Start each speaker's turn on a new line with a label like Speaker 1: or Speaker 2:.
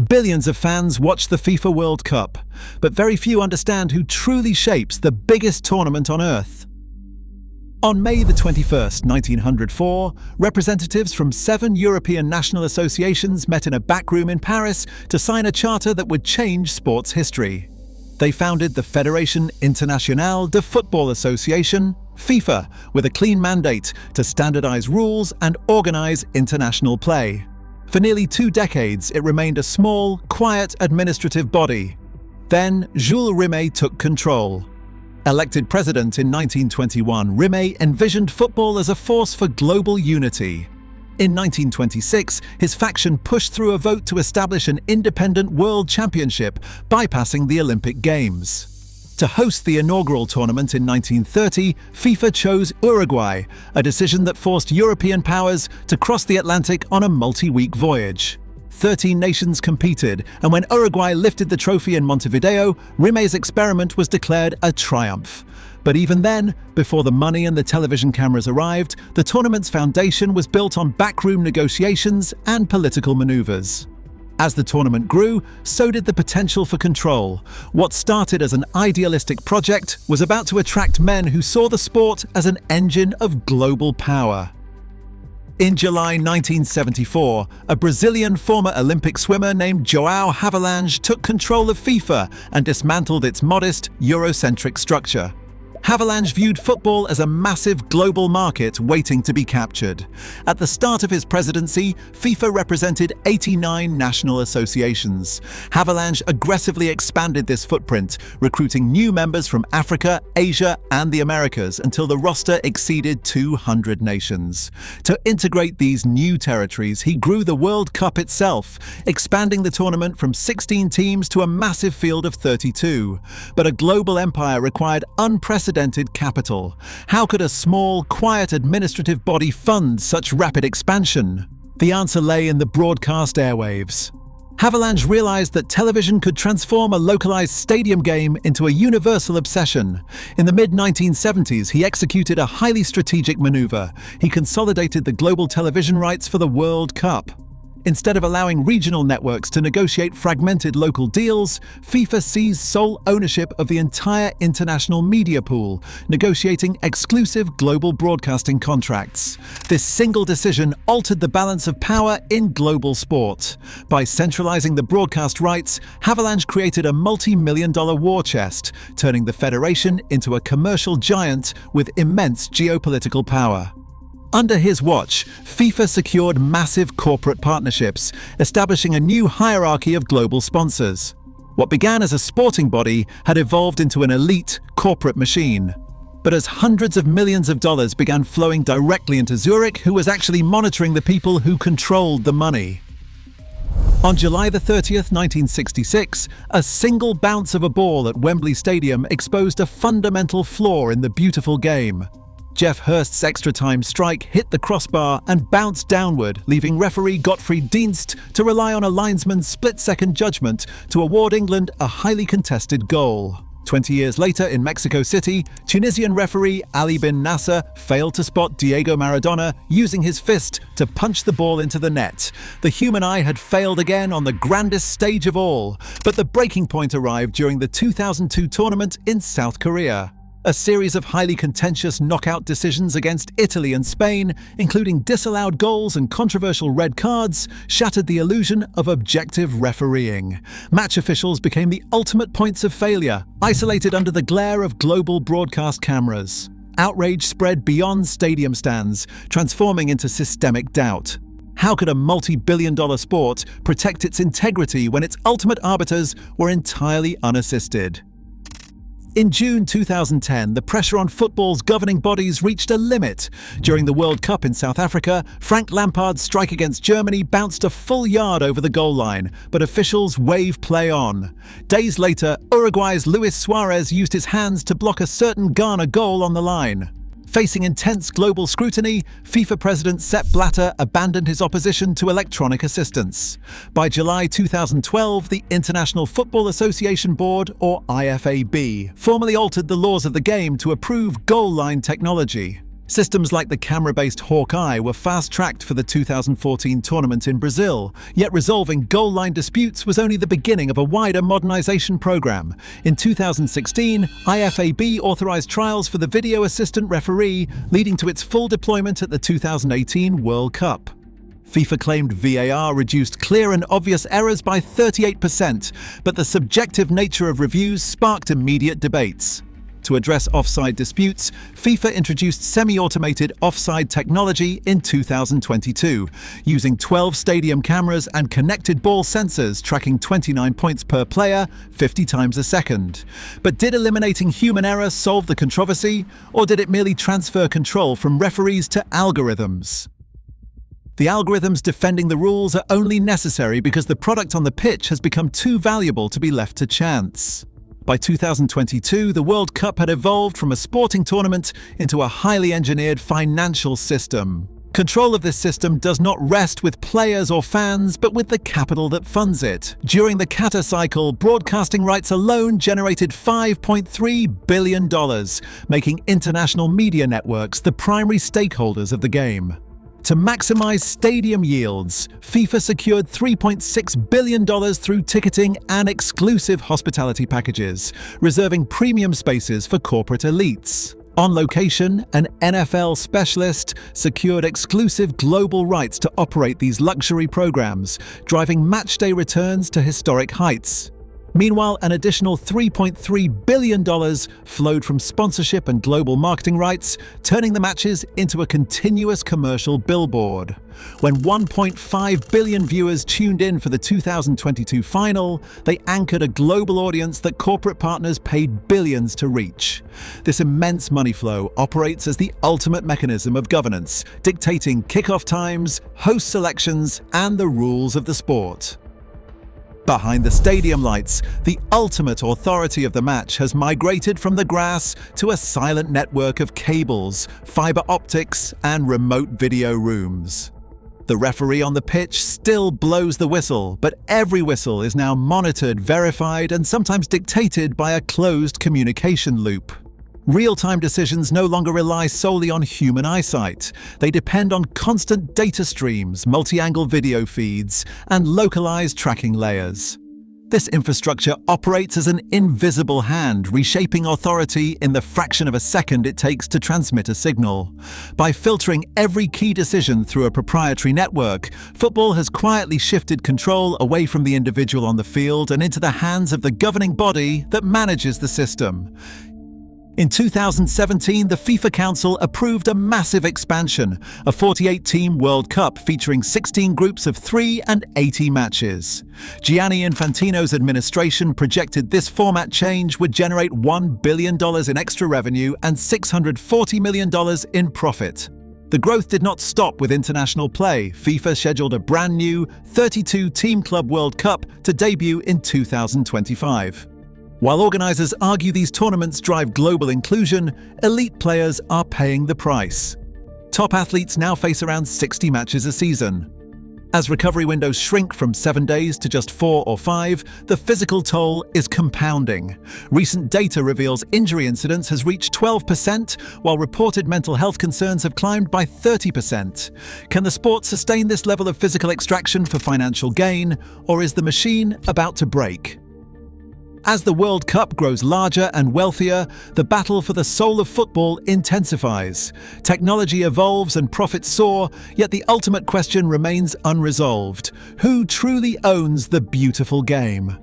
Speaker 1: Billions of fans watch the FIFA World Cup, but very few understand who truly shapes the biggest tournament on Earth. On May the 21st, 1904, representatives from 7 European national associations met in a back room in Paris to sign a charter that would change sports history. They founded the Fédération Internationale de Football Association, FIFA, with a clean mandate to standardize rules and organize international play. For nearly 2 decades, it remained a small, quiet administrative body. Then, Jules Rimet took control. Elected president in 1921, Rimet envisioned football as a force for global unity. In 1926, his faction pushed through a vote to establish an independent world championship, bypassing the Olympic Games. To host the inaugural tournament in 1930, FIFA chose Uruguay, a decision that forced European powers to cross the Atlantic on a multi-week voyage. 13 nations competed, and when Uruguay lifted the trophy in Montevideo, Rimet's experiment was declared a triumph. But even then, before the money and the television cameras arrived, the tournament's foundation was built on backroom negotiations and political maneuvers. As the tournament grew, so did the potential for control. What started as an idealistic project was about to attract men who saw the sport as an engine of global power. In July 1974, a Brazilian former Olympic swimmer named João Havelange took control of FIFA and dismantled its modest, Eurocentric structure. Havelange viewed football as a massive global market waiting to be captured. At the start of his presidency, FIFA represented 89 national associations. Havelange aggressively expanded this footprint, recruiting new members from Africa, Asia, and the Americas until the roster exceeded 200 nations. To integrate these new territories, he grew the World Cup itself, expanding the tournament from 16 teams to a massive field of 32. But a global empire required unprecedented capital. How could a small, quiet administrative body fund such rapid expansion? The answer lay in the broadcast airwaves. Havelange realized that television could transform a localized stadium game into a universal obsession. In the mid-1970s, he executed a highly strategic maneuver. He consolidated the global television rights for the World Cup. Instead of allowing regional networks to negotiate fragmented local deals, FIFA seized sole ownership of the entire international media pool, negotiating exclusive global broadcasting contracts. This single decision altered the balance of power in global sport. By centralizing the broadcast rights, Havelange created a multi-million-dollar war chest, turning the federation into a commercial giant with immense geopolitical power. Under his watch, FIFA secured massive corporate partnerships, establishing a new hierarchy of global sponsors. What began as a sporting body had evolved into an elite corporate machine. But as hundreds of millions of dollars began flowing directly into Zurich, who was actually monitoring the people who controlled the money? On July the 30th, 1966, a single bounce of a ball at Wembley Stadium exposed a fundamental flaw in the beautiful game. Jeff Hurst's extra-time strike hit the crossbar and bounced downward, leaving referee Gottfried Dienst to rely on a linesman's split-second judgment to award England a highly contested goal. 20 years later in Mexico City, Tunisian referee Ali bin Nasser failed to spot Diego Maradona using his fist to punch the ball into the net. The human eye had failed again on the grandest stage of all, but the breaking point arrived during the 2002 tournament in South Korea. A series of highly contentious knockout decisions against Italy and Spain, including disallowed goals and controversial red cards, shattered the illusion of objective refereeing. Match officials became the ultimate points of failure, isolated under the glare of global broadcast cameras. Outrage spread beyond stadium stands, transforming into systemic doubt. How could a multi-billion-dollar sport protect its integrity when its ultimate arbiters were entirely unassisted? In June 2010, the pressure on football's governing bodies reached a limit. During the World Cup in South Africa, Frank Lampard's strike against Germany bounced a full yard over the goal line, but officials waved play on. Days later, Uruguay's Luis Suarez used his hands to block a certain Ghana goal on the line. Facing intense global scrutiny, FIFA President Sepp Blatter abandoned his opposition to electronic assistance. By July 2012, the International Football Association Board, or IFAB, formally altered the laws of the game to approve goal line technology. Systems like the camera-based Hawkeye were fast-tracked for the 2014 tournament in Brazil, yet resolving goal line disputes was only the beginning of a wider modernization program. In 2016, IFAB authorized trials for the video assistant referee, leading to its full deployment at the 2018 World Cup. FIFA claimed VAR reduced clear and obvious errors by 38%, but the subjective nature of reviews sparked immediate debates. To address offside disputes, FIFA introduced semi-automated offside technology in 2022, using 12 stadium cameras and connected ball sensors tracking 29 points per player 50 times a second. But did eliminating human error solve the controversy, or did it merely transfer control from referees to algorithms? The algorithms defending the rules are only necessary because the product on the pitch has become too valuable to be left to chance. By 2022, the World Cup had evolved from a sporting tournament into a highly engineered financial system. Control of this system does not rest with players or fans, but with the capital that funds it. During the Qatar cycle, broadcasting rights alone generated $5.3 billion, making international media networks the primary stakeholders of the game. To maximize stadium yields, FIFA secured $3.6 billion through ticketing and exclusive hospitality packages, reserving premium spaces for corporate elites. On location, an NFL specialist secured exclusive global rights to operate these luxury programs, driving matchday returns to historic heights. Meanwhile, an additional $3.3 billion flowed from sponsorship and global marketing rights, turning the matches into a continuous commercial billboard. When 1.5 billion viewers tuned in for the 2022 final, they anchored a global audience that corporate partners paid billions to reach. This immense money flow operates as the ultimate mechanism of governance, dictating kickoff times, host selections, and the rules of the sport. Behind the stadium lights, the ultimate authority of the match has migrated from the grass to a silent network of cables, fiber optics, and remote video rooms. The referee on the pitch still blows the whistle, but every whistle is now monitored, verified, and sometimes dictated by a closed communication loop. Real-time decisions no longer rely solely on human eyesight. They depend on constant data streams, multi-angle video feeds, and localized tracking layers. This infrastructure operates as an invisible hand, reshaping authority in the fraction of a second it takes to transmit a signal. By filtering every key decision through a proprietary network, football has quietly shifted control away from the individual on the field and into the hands of the governing body that manages the system. In 2017, the FIFA Council approved a massive expansion, a 48-team World Cup featuring 16 groups of 3 and 80 matches. Gianni Infantino's administration projected this format change would generate $1 billion in extra revenue and $640 million in profit. The growth did not stop with international play. FIFA scheduled a brand new 32-team Club World Cup to debut in 2025. While organizers argue these tournaments drive global inclusion, elite players are paying the price. Top athletes now face around 60 matches a season. As recovery windows shrink from 7 days to just 4 or 5, the physical toll is compounding. Recent data reveals injury incidence has reached 12%, while reported mental health concerns have climbed by 30%. Can the sport sustain this level of physical extraction for financial gain, or is the machine about to break? As the World Cup grows larger and wealthier, the battle for the soul of football intensifies. Technology evolves and profits soar, yet the ultimate question remains unresolved. Who truly owns the beautiful game?